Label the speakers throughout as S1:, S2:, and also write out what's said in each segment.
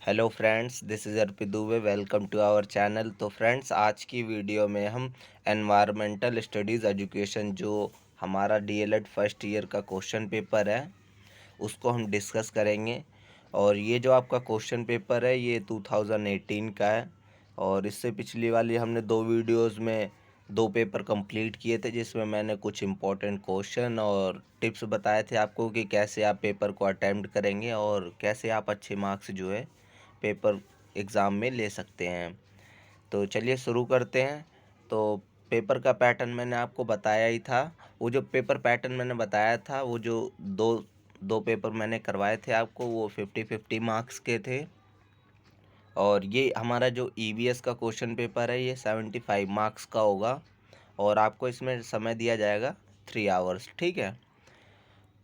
S1: Hello friends, this is Arpit Dubey. Welcome to our channel. तो friends, आज की वीडियो में हम एनवायरमेंटल स्टडीज़ एजुकेशन जो हमारा डीएलएड फर्स्ट ईयर का क्वेश्चन पेपर है उसको हम डिस्कस करेंगे। और ये जो आपका क्वेश्चन पेपर है ये 2018 का है। और इससे पिछली वाली हमने दो वीडियोस में दो पेपर कंप्लीट किए थे, जिसमें मैंने कुछ इम्पोर्टेंट क्वेश्चन और टिप्स बताए थे आपको कि कैसे आप पेपर को अटेम्प्ट करेंगे और कैसे आप अच्छे मार्क्स जो है पेपर एग्ज़ाम में ले सकते हैं। तो चलिए शुरू करते हैं। तो पेपर का पैटर्न मैंने आपको बताया ही था। वो जो पेपर पैटर्न मैंने बताया था, वो जो दो दो पेपर मैंने करवाए थे आपको, वो 50-50 मार्क्स के थे। और ये हमारा जो ईवीएस का क्वेश्चन पेपर है ये 75 मार्क्स का होगा। और आपको इसमें समय दिया जाएगा 3 आवर्स, ठीक है।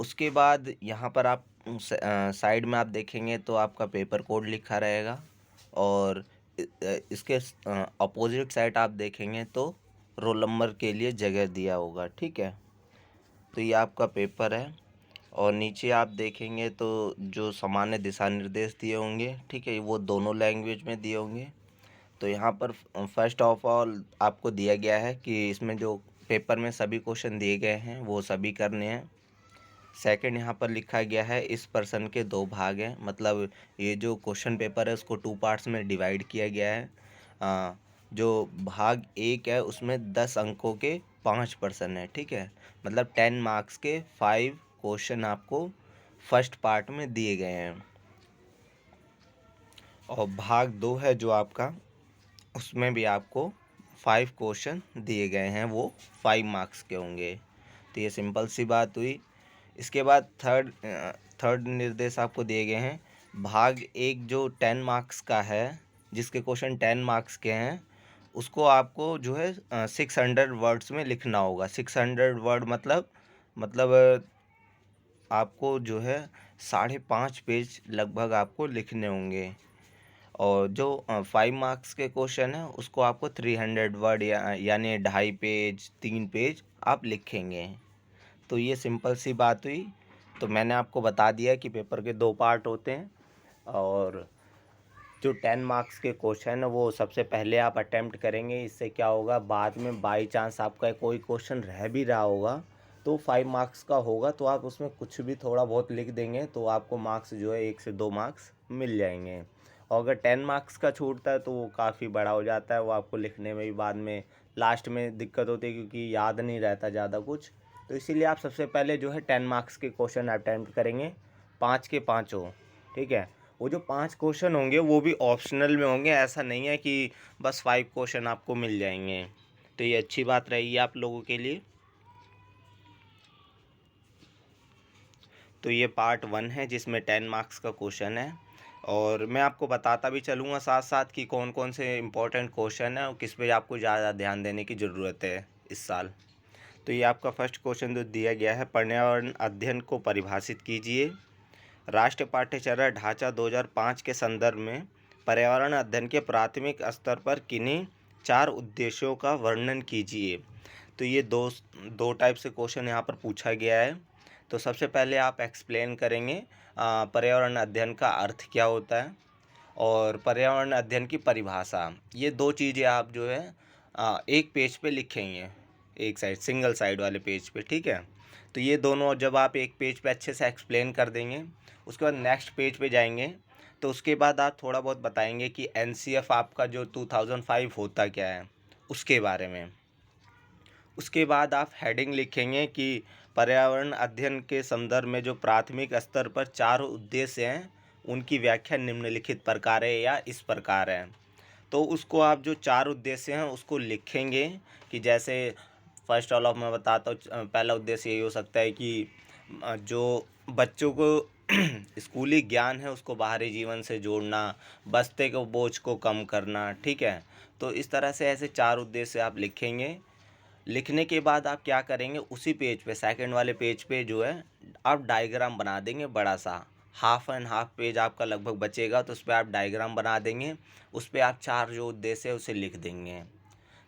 S1: उसके बाद यहाँ पर आप साइड में आप देखेंगे तो आपका पेपर कोड लिखा रहेगा। और इसके अपोजिट साइड आप देखेंगे तो रोल नंबर के लिए जगह दिया होगा, ठीक है। तो ये आपका पेपर है। और नीचे आप देखेंगे तो जो सामान्य दिशा निर्देश दिए होंगे, ठीक है, वो दोनों लैंग्वेज में दिए होंगे। तो यहाँ पर फर्स्ट ऑफ ऑल आपको दिया गया है कि इसमें जो पेपर में सभी क्वेश्चन दिए गए हैं वो सभी करने हैं। सेकंड, यहाँ पर लिखा गया है इस प्रश्न के दो भाग हैं, मतलब ये जो क्वेश्चन पेपर है उसको 2 पार्ट्स में डिवाइड किया गया है। जो भाग एक है उसमें 10 अंकों के 5 प्रश्न है, ठीक है। मतलब 10 मार्क्स के 5 क्वेश्चन आपको फर्स्ट पार्ट में दिए गए हैं। और भाग दो है जो आपका, उसमें भी आपको 5 क्वेश्चन दिए गए हैं, वो 5 मार्क्स के होंगे। तो ये सिंपल सी बात हुई। इसके बाद थर्ड निर्देश आपको दिए गए हैं। भाग एक जो 10 मार्क्स का है, जिसके क्वेश्चन 10 मार्क्स के हैं, उसको आपको जो है 600 वर्ड्स में लिखना होगा। 600 वर्ड मतलब आपको जो है 5.5 पेज लगभग आपको लिखने होंगे। और जो 5 मार्क्स के क्वेश्चन है उसको आपको 300 वर्ड यानी 2.5 पेज 3 पेज आप लिखेंगे। तो ये सिंपल सी बात हुई। तो मैंने आपको बता दिया कि पेपर के दो पार्ट होते हैं। और जो 10 मार्क्स के क्वेश्चन है वो सबसे पहले आप अटेम्प्ट करेंगे। इससे क्या होगा, बाद में बाई चांस आपका कोई क्वेश्चन रह भी रहा होगा तो 5 मार्क्स का होगा, तो आप उसमें कुछ भी थोड़ा बहुत लिख देंगे तो आपको मार्क्स जो है 1 से 2 मार्क्स मिल जाएंगे। और अगर 10 मार्क्स का छूटता है तो वो काफ़ी बड़ा हो जाता है, वो आपको लिखने में भी बाद में लास्ट में दिक्कत होती है क्योंकि याद नहीं रहता ज़्यादा कुछ। तो इसीलिए आप सबसे पहले जो है 10 मार्क्स के क्वेश्चन अटेम्प्ट करेंगे, 5 के 5 हो, ठीक है। वो जो 5 क्वेश्चन होंगे वो भी ऑप्शनल में होंगे, ऐसा नहीं है कि बस 5 क्वेश्चन आपको मिल जाएंगे। तो ये अच्छी बात रहेगी आप लोगों के लिए। तो ये पार्ट 1 है जिसमें 10 मार्क्स का क्वेश्चन है। और मैं आपको बताता भी चलूँगा साथ साथ कि कौन कौन से इम्पोर्टेंट क्वेश्चन है और किस पे आपको ज़्यादा ध्यान देने की ज़रूरत है इस साल। तो ये आपका फर्स्ट क्वेश्चन जो दिया गया है, पर्यावरण अध्ययन को परिभाषित कीजिए। राष्ट्रीय पाठ्यचर्या ढांचा 2005 के संदर्भ में पर्यावरण अध्ययन के प्राथमिक स्तर पर किन्हीं 4 उद्देश्यों का वर्णन कीजिए। तो ये दो दो टाइप से क्वेश्चन यहाँ पर पूछा गया है। तो सबसे पहले आप एक्सप्लेन करेंगे पर्यावरण अध्ययन का अर्थ क्या होता है और पर्यावरण अध्ययन की परिभाषा। ये दो चीज़ें आप जो है एक पेज पे लिखेंगे, एक साइड सिंगल साइड वाले पेज पे, ठीक है। तो ये दोनों जब आप एक पेज पे अच्छे से एक्सप्लेन कर देंगे, उसके बाद नेक्स्ट पेज पे जाएंगे। तो उसके बाद आप थोड़ा बहुत बताएंगे कि एनसीएफ आपका जो 2005 होता क्या है उसके बारे में। उसके बाद आप हेडिंग लिखेंगे कि पर्यावरण अध्ययन के संदर्भ में जो प्राथमिक स्तर पर 4 उद्देश्य हैं उनकी व्याख्या निम्नलिखित प्रकार है या इस प्रकार है। तो उसको आप जो 4 उद्देश्य हैं उसको लिखेंगे कि जैसे फर्स्ट ऑल ऑफ मैं बताता हूँ। पहला उद्देश्य यही हो सकता है कि जो बच्चों को स्कूली ज्ञान है उसको बाहरी जीवन से जोड़ना, बस्ते के बोझ को कम करना, ठीक है। तो इस तरह से ऐसे 4 उद्देश्य आप लिखेंगे। लिखने के बाद आप क्या करेंगे, उसी पेज पे सेकंड वाले पेज पे जो है आप डायग्राम बना देंगे बड़ा सा। हाफ एंड हाफ पेज आपका लगभग बचेगा तो उस पर आप डायग्राम बना देंगे। उस पर आप 4 जो उद्देश्य है उसे लिख देंगे।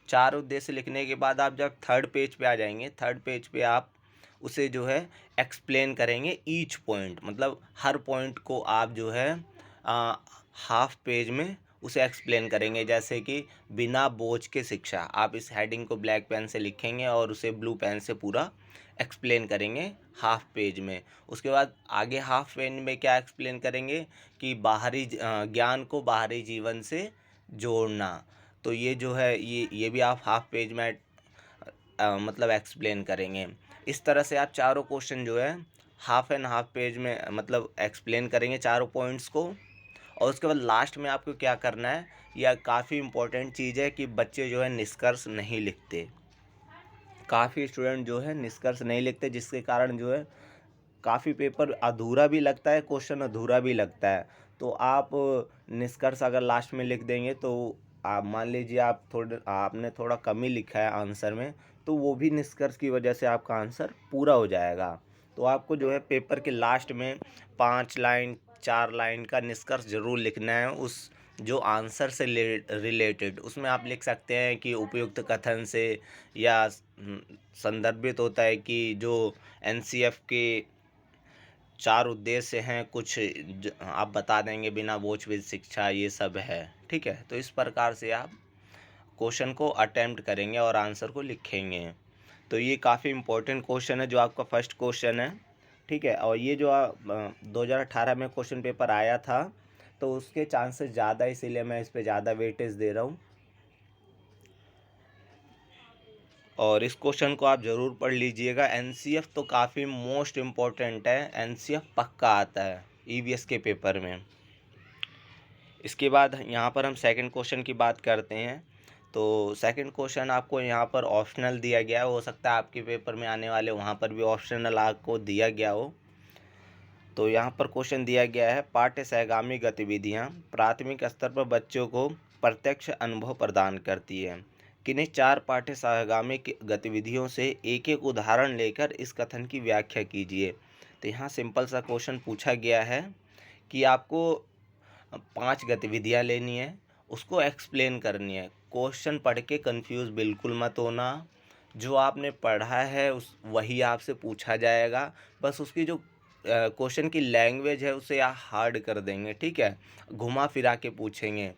S1: 4 उद्देश्य लिखने के बाद आप जब थर्ड पेज पे आ जाएंगे, थर्ड पेज पे आप उसे जो है एक्सप्लेन करेंगे ईच पॉइंट, मतलब हर पॉइंट को आप जो है हाफ पेज में उसे एक्सप्लेन करेंगे। जैसे कि बिना बोझ के शिक्षा, आप इस हेडिंग को ब्लैक पेन से लिखेंगे और उसे ब्लू पेन से पूरा एक्सप्लेन करेंगे हाफ पेज में। उसके बाद आगे हाफ पेज में क्या एक्सप्लेन करेंगे कि बाहरी ज्ञान को बाहरी जीवन से जोड़ना। तो ये जो है ये भी आप हाफ पेज में मतलब एक्सप्लेन करेंगे। इस तरह से आप चारों क्वेश्चन जो है हाफ एंड हाफ पेज में मतलब एक्सप्लेन करेंगे चारों पॉइंट्स को। और उसके बाद लास्ट में आपको क्या करना है, यह काफ़ी इम्पोर्टेंट चीज़ है कि बच्चे जो है निष्कर्ष नहीं लिखते। काफ़ी स्टूडेंट जो है निष्कर्ष नहीं लिखते, जिसके कारण जो है काफ़ी पेपर अधूरा भी लगता है, क्वेश्चन अधूरा भी लगता है। तो आप निष्कर्ष अगर लास्ट में लिख देंगे तो आप मान लीजिए आपने थोड़ा कम ही लिखा है आंसर में, तो वो भी निष्कर्ष की वजह से आपका आंसर पूरा हो जाएगा। तो आपको जो है पेपर के लास्ट में 5 लाइन 4 लाइन का निष्कर्ष ज़रूर लिखना है उस जो आंसर से रिलेटेड। उसमें आप लिख सकते हैं कि उपयुक्त कथन से, या संदर्भित होता है कि जो एनसीएफ के 4 उद्देश्य हैं कुछ आप बता देंगे, बिना बोझ विद शिक्षा, ये सब है। ठीक है, तो इस प्रकार से आप क्वेश्चन को अटेम्प्ट करेंगे और आंसर को लिखेंगे। तो ये काफ़ी इम्पोर्टेंट क्वेश्चन है जो आपका फर्स्ट क्वेश्चन है। ठीक है, और ये जो 2018 में क्वेश्चन पेपर आया था, तो उसके चांसेस ज़्यादा, इसीलिए मैं इस पर ज़्यादा वेटेज दे रहा हूँ। और इस क्वेश्चन को आप ज़रूर पढ़ लीजिएगा। एनसीएफ तो काफ़ी मोस्ट इम्पोर्टेंट है, एनसीएफ पक्का आता है ईवीएस के पेपर में। इसके बाद यहाँ पर हम सेकंड क्वेश्चन की बात करते हैं। तो सेकंड क्वेश्चन आपको यहाँ पर ऑप्शनल दिया गया है, हो सकता है आपके पेपर में आने वाले वहाँ पर भी ऑप्शनल आपको दिया गया हो। तो यहाँ पर क्वेश्चन दिया गया है, पाठ्य सहगामी गतिविधियाँ प्राथमिक स्तर पर बच्चों को प्रत्यक्ष अनुभव प्रदान करती है। किन्हीं 4 पाठ्य सहगामी गतिविधियों से एक एक उदाहरण लेकर इस कथन की व्याख्या कीजिए। तो यहाँ सिंपल सा क्वेश्चन पूछा गया है कि आपको 5 गतिविधियाँ लेनी है, उसको एक्सप्लेन करनी है। क्वेश्चन पढ़ के कंफ्यूज बिल्कुल मत होना, जो आपने पढ़ा है उस वही आपसे पूछा जाएगा। बस उसकी जो क्वेश्चन की लैंग्वेज है उसे आप हार्ड कर देंगे। ठीक है, घुमा फिरा के पूछेंगे।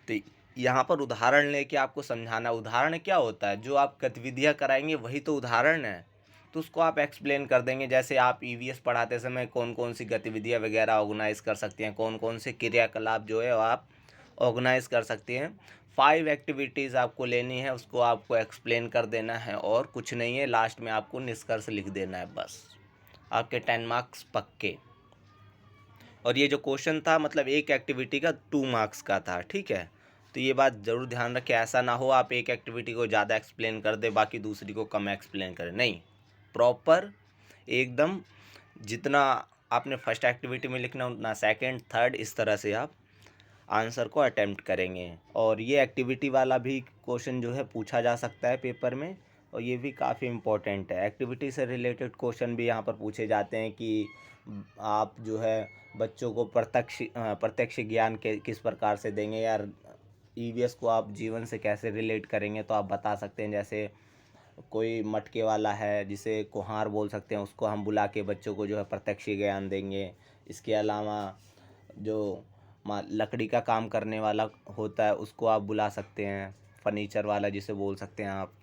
S1: तो यहाँ पर उदाहरण लेके आपको समझाना। उदाहरण क्या होता है, जो आप गतिविधियाँ कराएंगे वही तो उदाहरण है। तो उसको आप एक्सप्लेन कर देंगे। जैसे आप ईवीएस पढ़ाते समय कौन कौन सी गतिविधियाँ वगैरह ऑर्गेनाइज कर सकते हैं, कौन कौन से क्रियाकलाप जो है आप ऑर्गेनाइज कर सकते हैं। 5 एक्टिविटीज़ आपको लेनी है, उसको आपको एक्सप्लेन कर देना है और कुछ नहीं है। लास्ट में आपको निष्कर्ष लिख देना है, बस आपके 10 मार्क्स पक्के। और ये जो क्वेश्चन था मतलब एक एक्टिविटी का 2 मार्क्स का था। ठीक है, तो ये बात ज़रूर ध्यान रखें, ऐसा ना हो आप एक एक्टिविटी को ज़्यादा एक्सप्लेन कर दे बाकी दूसरी को कम एक्सप्लेन करें। नहीं, प्रॉपर एकदम जितना आपने फर्स्ट एक्टिविटी में लिखना उतना सेकंड थर्ड, इस तरह से आप आंसर को अटेम्प्ट करेंगे। और ये एक्टिविटी वाला भी क्वेश्चन जो है पूछा जा सकता है पेपर में, और ये भी काफ़ी इम्पोर्टेंट है। एक्टिविटी से रिलेटेड क्वेश्चन भी यहाँ पर पूछे जाते हैं कि आप जो है बच्चों को प्रत्यक्ष ज्ञान के किस प्रकार से देंगे, या ईवीएस को आप जीवन से कैसे रिलेट करेंगे। तो आप बता सकते हैं, जैसे कोई मटके वाला है जिसे कुम्हार बोल सकते हैं, उसको हम बुला के बच्चों को जो है प्रत्यक्ष ज्ञान देंगे। इसके अलावा जो लकड़ी का काम करने वाला होता है उसको आप बुला सकते हैं, फर्नीचर वाला जिसे बोल सकते हैं आप।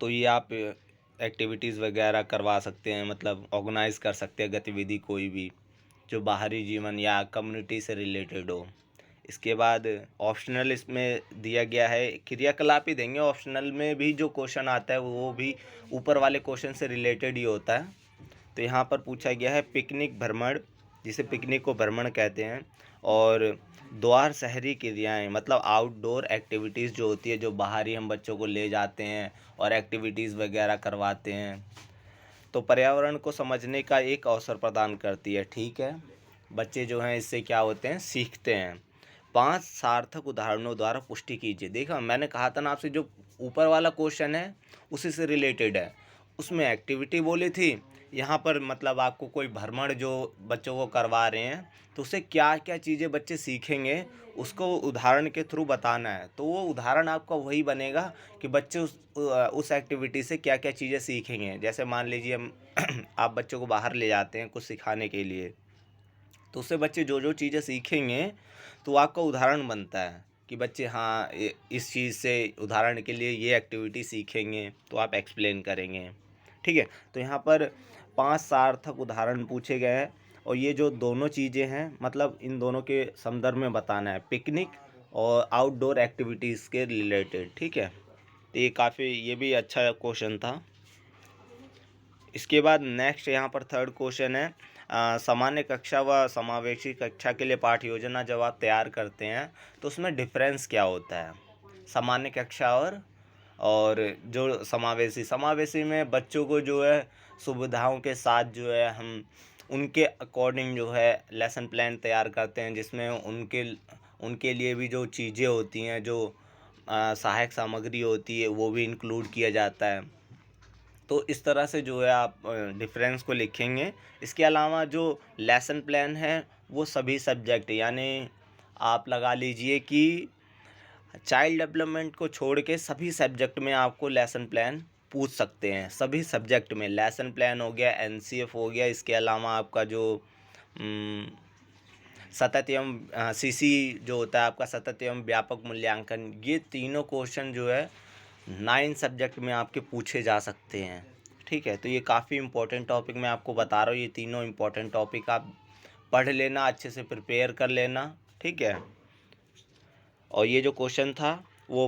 S1: तो ये आप एक्टिविटीज़ वगैरह करवा सकते हैं, मतलब ऑर्गेनाइज कर सकते हैं गतिविधि कोई भी जो बाहरी जीवन या कम्युनिटी से रिलेटेड हो। इसके बाद ऑप्शनल इसमें दिया गया है, क्रियाकलाप ही देंगे। ऑप्शनल में भी जो क्वेश्चन आता है वो भी ऊपर वाले क्वेश्चन से रिलेटेड ही होता है। तो यहाँ पर पूछा गया है पिकनिक भ्रमण, जिसे पिकनिक को भ्रमण कहते हैं, और द्वार शहरी क्रियाएं मतलब आउटडोर एक्टिविटीज़ जो होती है, जो बाहर ही हम बच्चों को ले जाते हैं और एक्टिविटीज़ वगैरह करवाते हैं, तो पर्यावरण को समझने का एक अवसर प्रदान करती है। ठीक है, बच्चे जो हैं इससे क्या होते हैं, सीखते हैं। 5 सार्थक उदाहरणों द्वारा पुष्टि कीजिए। देखा, मैंने कहा था ना आपसे, जो ऊपर वाला क्वेश्चन है उसी से रिलेटेड है। उसमें एक्टिविटी बोली थी, यहाँ पर मतलब आपको कोई भ्रमण जो बच्चों को करवा रहे हैं तो उससे क्या क्या चीज़ें बच्चे सीखेंगे उसको उदाहरण के थ्रू बताना है। तो वो उदाहरण आपका वही बनेगा कि बच्चे उस एक्टिविटी से क्या क्या चीज़ें सीखेंगे। जैसे मान लीजिए हम आप बच्चों को बाहर ले जाते हैं कुछ सिखाने के लिए, तो उससे बच्चे जो जो चीज़ें सीखेंगे तो आपका उदाहरण बनता है कि बच्चे हाँ इस चीज़ से उदाहरण के लिए ये एक्टिविटी सीखेंगे तो आप एक्सप्लेन करेंगे। ठीक है, तो यहाँ पर 5 सार्थक उदाहरण पूछे गए हैं और ये जो दोनों चीज़ें हैं मतलब इन दोनों के संदर्भ में बताना है, पिकनिक और आउटडोर एक्टिविटीज़ के रिलेटेड। ठीक है, तो ये भी अच्छा क्वेश्चन था। इसके बाद नेक्स्ट यहाँ पर थर्ड क्वेश्चन है, सामान्य कक्षा व समावेशी कक्षा के लिए पाठ्य योजना जब आप तैयार करते हैं तो उसमें डिफरेंस क्या होता है सामान्य कक्षा और जो समावेशी में बच्चों को जो है सुविधाओं के साथ जो है हम उनके अकॉर्डिंग जो है लेसन प्लान तैयार करते हैं, जिसमें उनके उनके लिए भी जो चीज़ें होती हैं, जो सहायक सामग्री होती है वो भी इंक्लूड किया जाता है। तो इस तरह से जो है आप डिफरेंस को लिखेंगे। इसके अलावा जो लेसन प्लान है वो सभी सब्जेक्ट, यानी आप लगा लीजिए कि चाइल्ड डेवलपमेंट को छोड़ के सभी सब्जेक्ट में आपको लेसन प्लान पूछ सकते हैं। सभी सब्जेक्ट में लेसन प्लान हो गया, एनसीएफ हो गया, इसके अलावा आपका जो सतत एवं सीसी जो होता है आपका सतत एवं व्यापक मूल्यांकन, ये तीनों क्वेश्चन जो है 9 सब्जेक्ट में आपके पूछे जा सकते हैं। ठीक है, तो ये काफ़ी इंपॉर्टेंट टॉपिक मैं आपको बता रहा हूँ। ये तीनों इंपॉर्टेंट टॉपिक आप पढ़ लेना, अच्छे से प्रिपेयर कर लेना। ठीक है, और ये जो क्वेश्चन था वो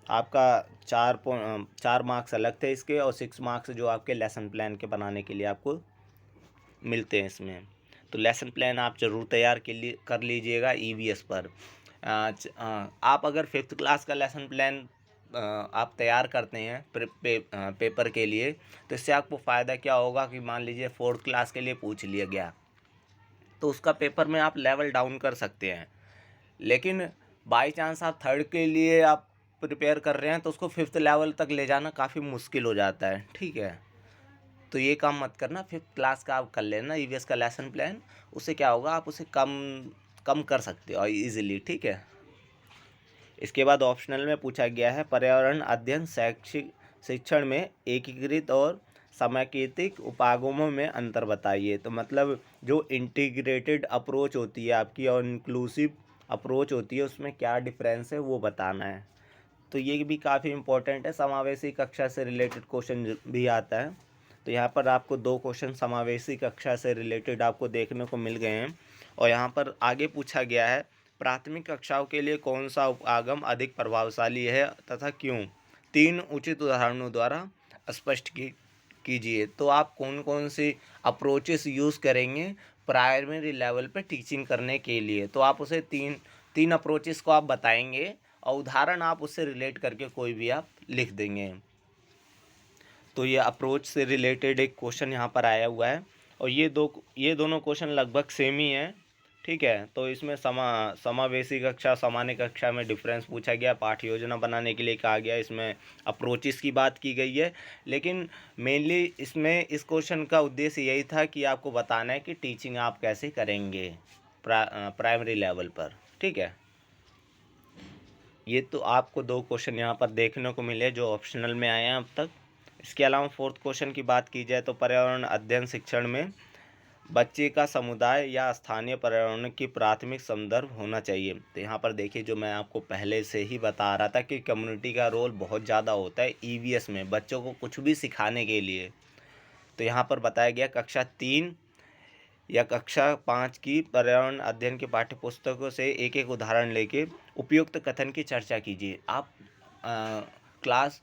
S1: आपका 4 मार्क्स अलग थे इसके और 6 मार्क्स जो आपके लेसन प्लान के बनाने के लिए आपको मिलते हैं इसमें। तो लेसन प्लान आप ज़रूर तैयार कर लीजिएगा ईवीएस पर। आप अगर 5th क्लास का लेसन प्लान आप तैयार करते हैं पेपर के लिए, तो इससे आपको फ़ायदा क्या होगा कि मान लीजिए 4th क्लास के लिए पूछ लिया गया तो उसका पेपर में आप लेवल डाउन कर सकते हैं। लेकिन बाई चांस आप 3rd के लिए आप प्रिपेयर कर रहे हैं तो उसको 5th लेवल तक ले जाना काफ़ी मुश्किल हो जाता है। ठीक है, तो ये काम मत करना, 5th क्लास का आप कर लेना ईवीएस का लेसन प्लान। उससे क्या होगा, आप उसे कम कर सकते हो ईजिली। ठीक है, इसके बाद ऑप्शनल में पूछा गया है पर्यावरण अध्ययन शैक्षिक शिक्षण में एकीकृत और समेकित उपागमों में अंतर बताइए। तो मतलब जो इंटीग्रेटेड अप्रोच होती है आपकी और इंक्लूसिव अप्रोच होती है उसमें क्या डिफरेंस है वो बताना है। तो ये भी काफ़ी इंपॉर्टेंट है, समावेशी कक्षा से रिलेटेड क्वेश्चन भी आता है। तो यहाँ पर आपको 2 क्वेश्चन समावेशी कक्षा से रिलेटेड आपको देखने को मिल गए हैं। और यहाँ पर आगे पूछा गया है प्राथमिक कक्षाओं के लिए कौन सा उपागम अधिक प्रभावशाली है तथा क्यों, 3 उचित उदाहरणों द्वारा स्पष्ट कीजिए। तो आप कौन कौन सी अप्रोचेस यूज़ करेंगे प्राइमरी लेवल पे टीचिंग करने के लिए, तो आप उसे तीन अप्रोचेस को आप बताएंगे और उदाहरण आप उससे रिलेट करके कोई भी आप लिख देंगे। तो ये अप्रोच से रिलेटेड एक क्वेश्चन यहाँ पर आया हुआ है और ये दोनों क्वेश्चन लगभग सेम ही हैं। ठीक है, तो इसमें समावेशी कक्षा सामान्य कक्षा में डिफरेंस पूछा गया, पाठ्य योजना बनाने के लिए कहा गया, इसमें अप्रोचेस की बात की गई है। लेकिन मेनली इसमें इस क्वेश्चन का उद्देश्य यही था कि आपको बताना है कि टीचिंग आप कैसे करेंगे प्राइमरी लेवल पर। ठीक है, ये तो आपको 2 क्वेश्चन यहाँ पर देखने को मिले जो ऑप्शनल में आए हैं अब तक। इसके अलावा 4th क्वेश्चन की बात की जाए तो पर्यावरण अध्ययन शिक्षण में बच्चे का समुदाय या स्थानीय पर्यावरण की प्राथमिक संदर्भ होना चाहिए। तो यहाँ पर देखिए जो मैं आपको पहले से ही बता रहा था कि कम्युनिटी का रोल बहुत ज़्यादा होता है ईवीएस में बच्चों को कुछ भी सिखाने के लिए। तो यहाँ पर बताया गया कक्षा 3 या कक्षा 5 की पर्यावरण अध्ययन की पाठ्य पुस्तकों से एक एक उदाहरण लेके उपयुक्त कथन की चर्चा कीजिए। आप क्लास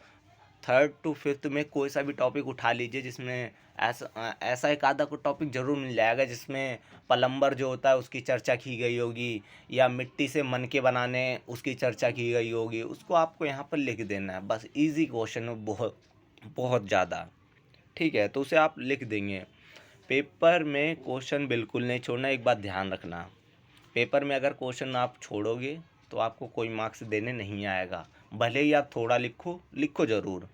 S1: 3rd to 5th में कोई सा भी टॉपिक उठा लीजिए जिसमें ऐसा एक आधा कोई टॉपिक ज़रूर मिल जाएगा जिसमें प्लम्बर जो होता है उसकी चर्चा की गई होगी या मिट्टी से मनके बनाने उसकी चर्चा की गई होगी, उसको आपको यहाँ पर लिख देना है। बस इजी क्वेश्चन है बहुत ज़्यादा। ठीक है, तो उसे आप लिख देंगे। पेपर में क्वेश्चन बिल्कुल नहीं छोड़ना, एक बात ध्यान रखना, पेपर में अगर क्वेश्चन आप छोड़ोगे तो आपको कोई मार्क्स देने नहीं आएगा, भले ही आप थोड़ा लिखो ज़रूर।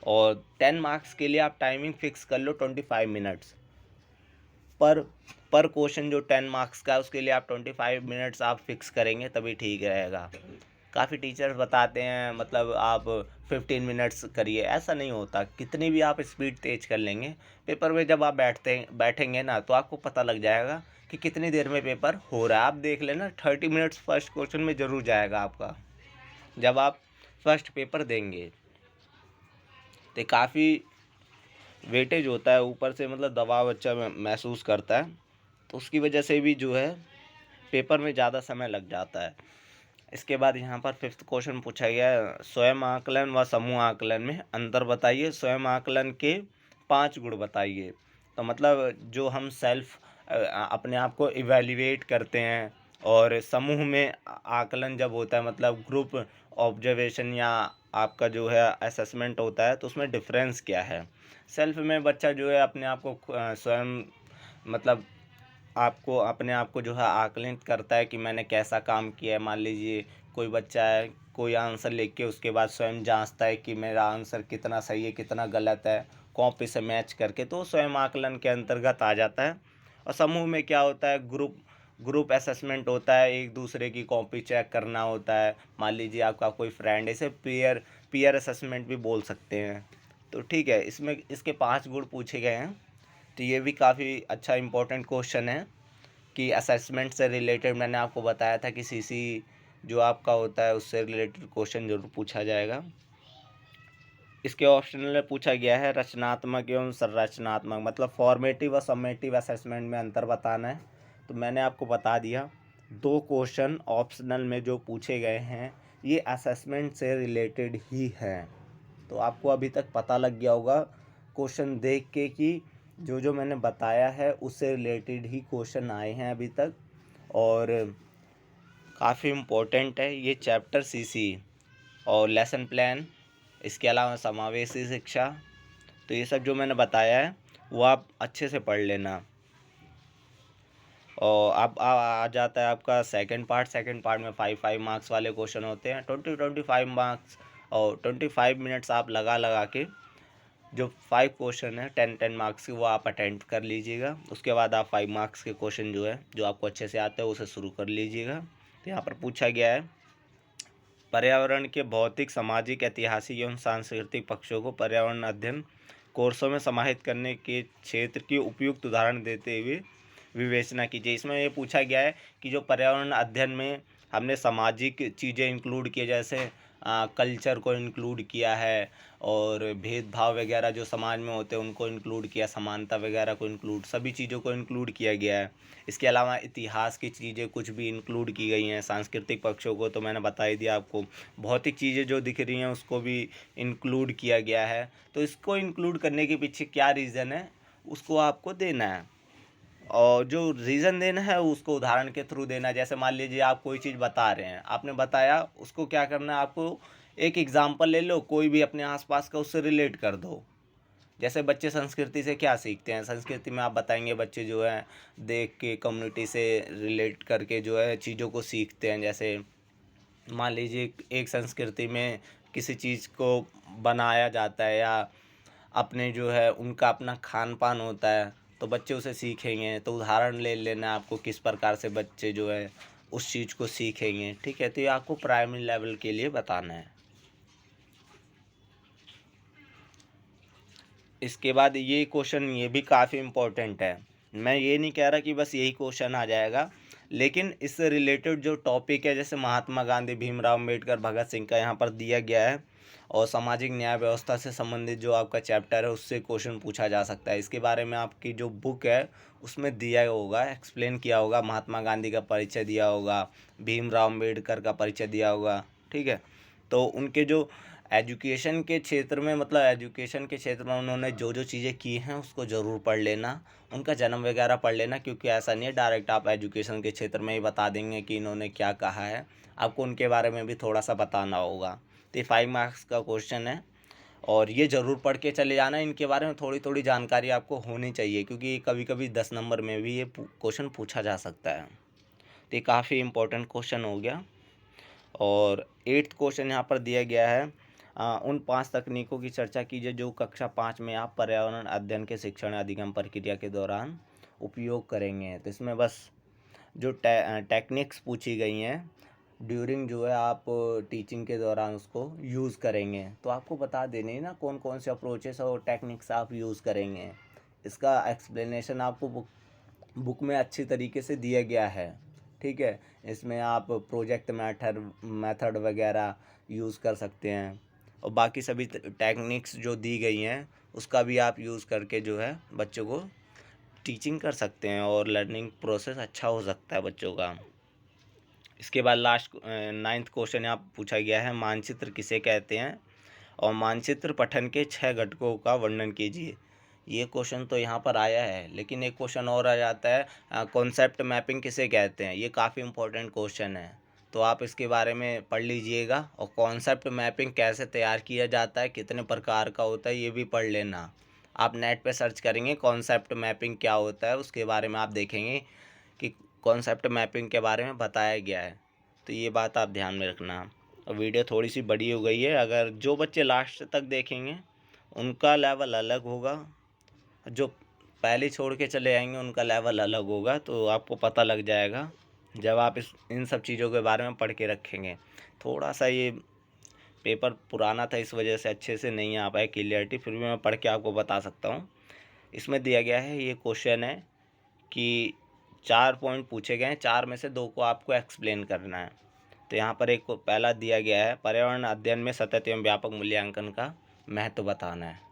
S1: और 10 मार्क्स के लिए आप टाइमिंग फिक्स कर लो 25 मिनट्स पर क्वेश्चन। जो 10 मार्क्स का है उसके लिए आप 25 मिनट्स आप फिक्स करेंगे तभी ठीक रहेगा। काफ़ी टीचर्स बताते हैं मतलब आप 15 मिनट्स करिए, ऐसा नहीं होता। कितनी भी आप स्पीड तेज कर लेंगे पेपर में जब आप बैठेंगे ना तो आपको पता लग जाएगा कि कितनी देर में पेपर हो रहा है। आप देख लेना 30 मिनट्स फर्स्ट क्वेश्चन में ज़रूर जाएगा आपका, जब आप फर्स्ट पेपर देंगे। तो काफ़ी वेटेज होता है ऊपर से, मतलब दबाव बच्चा महसूस करता है, तो उसकी वजह से भी जो है पेपर में ज़्यादा समय लग जाता है। इसके बाद यहाँ पर 5th क्वेश्चन पूछा गया है, स्वयं आकलन व समूह आकलन में अंतर बताइए। स्वयं आकलन के 5 गुण बताइए। तो मतलब जो हम सेल्फ अपने आप को इवैल्यूएट करते हैं, और समूह में आकलन जब होता है मतलब ग्रुप ऑब्जर्वेशन या आपका जो है असेसमेंट होता है, तो उसमें डिफरेंस क्या है। सेल्फ में बच्चा जो है अपने आप को स्वयं मतलब आपको अपने आप को जो है आकलित करता है कि मैंने कैसा काम किया है। मान लीजिए कोई बच्चा है, कोई आंसर लिख के उसके बाद स्वयं जांचता है कि मेरा आंसर कितना सही है कितना गलत है, कॉपी से मैच करके, तो स्वयं आकलन के अंतर्गत आ जाता है। और समूह में क्या होता है, ग्रुप असेसमेंट होता है, एक दूसरे की कॉपी चेक करना होता है। मान लीजिए आपका कोई फ्रेंड, इसे पीयर असेसमेंट भी बोल सकते हैं। तो ठीक है, इसमें इसके 5 गुण पूछे गए हैं। तो ये भी काफ़ी अच्छा इम्पोर्टेंट क्वेश्चन है कि असेसमेंट से रिलेटेड मैंने आपको बताया था कि सीसी जो आपका होता है उससे रिलेटेड क्वेश्चन जरूर पूछा जाएगा। इसके ऑप्शनल में पूछा गया है रचनात्मक एवं संरचनात्मक, मतलब फॉर्मेटिव और समेटिव असेसमेंट में अंतर बताना है। तो मैंने आपको बता दिया, 2 क्वेश्चन ऑप्शनल में जो पूछे गए हैं ये असेसमेंट से रिलेटेड ही हैं। तो आपको अभी तक पता लग गया होगा क्वेश्चन देख के कि जो जो मैंने बताया है उससे रिलेटेड ही क्वेश्चन आए हैं अभी तक, और काफ़ी इम्पोर्टेंट है ये चैप्टर सीसी और लेसन प्लान, इसके अलावा समावेशी शिक्षा। तो ये सब जो मैंने बताया है वो आप अच्छे से पढ़ लेना। और अब आ जाता है आपका सेकंड पार्ट में 5 मार्क्स वाले क्वेश्चन होते हैं, 25 मार्क्स, और 25 मिनट्स आप लगा के जो 5 क्वेश्चन है 10 मार्क्स के वो आप अटेंड कर लीजिएगा। उसके बाद आप 5 मार्क्स के क्वेश्चन जो है जो आपको अच्छे से आते हैं उसे शुरू कर लीजिएगा। तो यहाँ पर पूछा गया है, पर्यावरण के भौतिक, सामाजिक, ऐतिहासिक एवं सांस्कृतिक पक्षों को पर्यावरण अध्ययन कोर्सों में समाहित करने के क्षेत्र की उपयुक्त उदाहरण देते हुए विवेचना कीजिए। इसमें ये पूछा गया है कि जो पर्यावरण अध्ययन में हमने सामाजिक चीज़ें इंक्लूड किए, जैसे कल्चर को इंक्लूड किया है, और भेदभाव वगैरह जो समाज में होते हैं उनको इंक्लूड किया, समानता वगैरह को इंक्लूड, सभी चीज़ों को इंक्लूड किया गया है। इसके अलावा इतिहास की चीज़ें कुछ भी इंक्लूड की गई हैं। सांस्कृतिक पक्षों को तो मैंने बता ही दिया आपको। भौतिक चीज़ें जो दिख रही हैं उसको भी इंक्लूड किया गया है। तो इसको इंक्लूड करने के पीछे क्या रीज़न है उसको आपको देना है, और जो रीज़न देना है उसको उदाहरण के थ्रू देना है। जैसे मान लीजिए आप कोई चीज़ बता रहे हैं, आपने बताया, उसको क्या करना है, आपको एक एग्जाम्पल ले लो कोई भी अपने आसपास का, उससे रिलेट कर दो। जैसे बच्चे संस्कृति से क्या सीखते हैं, संस्कृति में आप बताएंगे बच्चे जो है देख के कम्युनिटी से रिलेट करके जो है चीज़ों को सीखते हैं। जैसे मान लीजिए एक संस्कृति में किसी चीज़ को बनाया जाता है, या अपने जो है उनका अपना खान पान होता है, तो बच्चे उसे सीखेंगे। तो उदाहरण ले लेना आपको किस प्रकार से बच्चे जो है उस चीज़ को सीखेंगे। ठीक है, तो ये आपको प्राइमरी लेवल के लिए बताना है। इसके बाद ये क्वेश्चन ये भी काफ़ी इम्पोर्टेंट है। मैं ये नहीं कह रहा कि बस यही क्वेश्चन आ जाएगा, लेकिन इससे रिलेटेड जो टॉपिक है, जैसे महात्मा गांधी, भीमराव अम्बेडकर, भगत सिंह का यहाँ पर दिया गया है, और सामाजिक न्याय व्यवस्था से संबंधित जो आपका चैप्टर है उससे क्वेश्चन पूछा जा सकता है। इसके बारे में आपकी जो बुक है उसमें दिया होगा, एक्सप्लेन किया होगा, महात्मा गांधी का परिचय दिया होगा, भीमराव अम्बेडकर का परिचय दिया होगा। ठीक है, तो उनके जो एजुकेशन के क्षेत्र में, मतलब एजुकेशन के क्षेत्र में उन्होंने जो जो चीज़ें की हैं उसको ज़रूर पढ़ लेना, उनका जन्म वगैरह पढ़ लेना, क्योंकि ऐसा नहीं है डायरेक्ट आप एजुकेशन के क्षेत्र में ही बता देंगे कि इन्होंने क्या कहा है, आपको उनके बारे में भी थोड़ा सा बताना होगा। तो ये 5 मार्क्स का क्वेश्चन है, और ये ज़रूर पढ़ के चले जाना। इनके बारे में थोड़ी थोड़ी जानकारी आपको होनी चाहिए, क्योंकि कभी कभी 10 नंबर में भी ये क्वेश्चन पूछा जा सकता है। तो ये काफ़ी इम्पोर्टेंट क्वेश्चन हो गया। और 8th क्वेश्चन यहाँ पर दिया गया है, उन 5 तकनीकों की चर्चा कीजिए जो कक्षा 5 में आप पर्यावरण अध्ययन के शिक्षण अधिगम प्रक्रिया के दौरान उपयोग करेंगे। तो इसमें बस जो टेक्निक्स पूछी गई हैं ड्यूरिंग जो है आप टीचिंग के दौरान उसको यूज़ करेंगे, तो आपको बता देने ना कौन कौन से अप्रोचेस और टेक्निक्स आप यूज़ करेंगे। इसका एक्सप्लेनेशन आपको बुक बुक में अच्छी तरीके से दिया गया है। ठीक है, इसमें आप प्रोजेक्ट मेथड वगैरह यूज़ कर सकते हैं, और बाकी सभी टेक्निक्स जो दी गई हैं उसका भी आप यूज़ करके जो है बच्चों को टीचिंग कर सकते हैं, और लर्निंग प्रोसेस अच्छा हो सकता है बच्चों का। इसके बाद लास्ट 9th क्वेश्चन यहाँ पूछा गया है, मानचित्र किसे कहते हैं, और मानचित्र पठन के 6 घटकों का वर्णन कीजिए। ये क्वेश्चन तो यहाँ पर आया है, लेकिन एक क्वेश्चन और आ जाता है, कॉन्सेप्ट मैपिंग किसे कहते हैं। ये काफ़ी इंपॉर्टेंट क्वेश्चन है, तो आप इसके बारे में पढ़ लीजिएगा, और कॉन्सेप्ट मैपिंग कैसे तैयार किया जाता है, कितने प्रकार का होता है, ये भी पढ़ लेना। आप नेट पे सर्च करेंगे कॉन्सेप्ट मैपिंग क्या होता है, उसके बारे में आप देखेंगे कि कॉन्सेप्ट मैपिंग के बारे में बताया गया है। तो ये बात आप ध्यान में रखना। और वीडियो थोड़ी सी बड़ी हो गई है, अगर जो बच्चे लास्ट तक देखेंगे उनका लेवल अलग होगा, जो पहले छोड़ के चले आएंगे उनका लेवल अलग होगा। तो आपको पता लग जाएगा जब आप इन सब चीज़ों के बारे में पढ़ के रखेंगे। थोड़ा सा ये पेपर पुराना था, इस वजह से अच्छे से नहीं आ पाया क्लियरिटी, फिर भी मैं पढ़ के आपको बता सकता हूँ। इसमें दिया गया है, ये क्वेश्चन है कि 4 पॉइंट पूछे गए हैं, 4 में से 2 को आपको एक्सप्लेन करना है। तो यहाँ पर एक पहला दिया गया है, पर्यावरण अध्ययन में सतत एवं व्यापक मूल्यांकन का महत्व बताना है।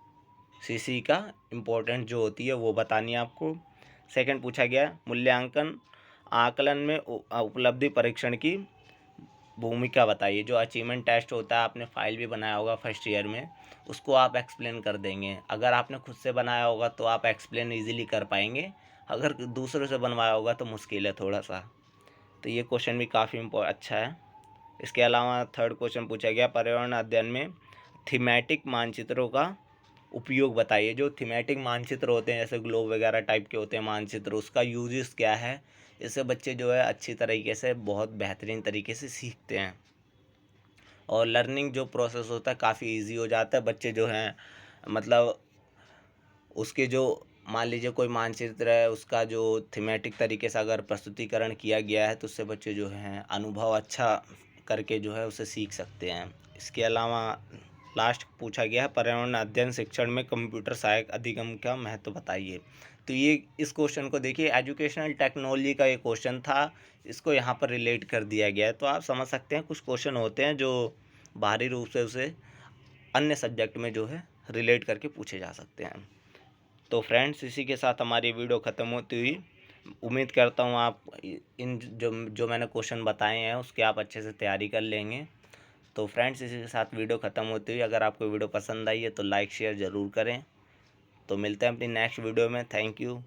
S1: सीसी का इम्पोर्टेंट जो होती है वो बतानी है आपको। सेकंड पूछा गया है, मूल्यांकन आकलन में उपलब्धि परीक्षण की भूमिका बताइए। जो अचीवमेंट टेस्ट होता है, आपने फाइल भी बनाया होगा फर्स्ट ईयर में, उसको आप एक्सप्लेन कर देंगे। अगर आपने खुद से बनाया होगा तो आप एक्सप्लेन ईजिली कर पाएंगे, अगर दूसरों से बनवाया होगा तो मुश्किल है थोड़ा सा। तो ये क्वेश्चन भी काफ़ी अच्छा है। इसके अलावा थर्ड क्वेश्चन पूछा गया, पर्यावरण अध्ययन में थीमेटिक मानचित्रों का उपयोग बताइए। जो थीमेटिक मानचित्र होते हैं, जैसे ग्लोब वगैरह टाइप के होते हैं मानचित्र, उसका यूजेस क्या है। इससे बच्चे जो है अच्छी तरीके से, बहुत बेहतरीन तरीके से सीखते हैं, और लर्निंग जो प्रोसेस होता है काफ़ी इजी हो जाता है। बच्चे जो हैं, मतलब उसके जो, मान लीजिए कोई मानचित्र है, उसका जो थीमेटिक तरीके से अगर प्रस्तुतिकरण किया गया है तो उससे बच्चे जो हैं अनुभव अच्छा करके जो है उसे सीख सकते हैं। इसके अलावा लास्ट पूछा गया है, पर्यावरण अध्ययन शिक्षण में कंप्यूटर सहायक अधिगम का महत्व बताइए। तो ये इस क्वेश्चन को देखिए, एजुकेशनल टेक्नोलॉजी का ये क्वेश्चन था, इसको यहाँ पर रिलेट कर दिया गया है। तो आप समझ सकते हैं कुछ क्वेश्चन होते हैं जो बाहरी रूप से उसे अन्य सब्जेक्ट में जो है रिलेट करके पूछे जा सकते हैं। तो फ्रेंड्स, इसी के साथ हमारी वीडियो ख़त्म होती हुई, उम्मीद करता हूँ आप इन जो जो मैंने क्वेश्चन बताए हैं उसके आप अच्छे से तैयारी कर लेंगे। तो फ्रेंड्स, इसी के साथ वीडियो ख़त्म होती हुई, अगर आपको वीडियो पसंद आई है तो लाइक शेयर ज़रूर करें। तो मिलते हैं अपनी नेक्स्ट वीडियो में। Thank you.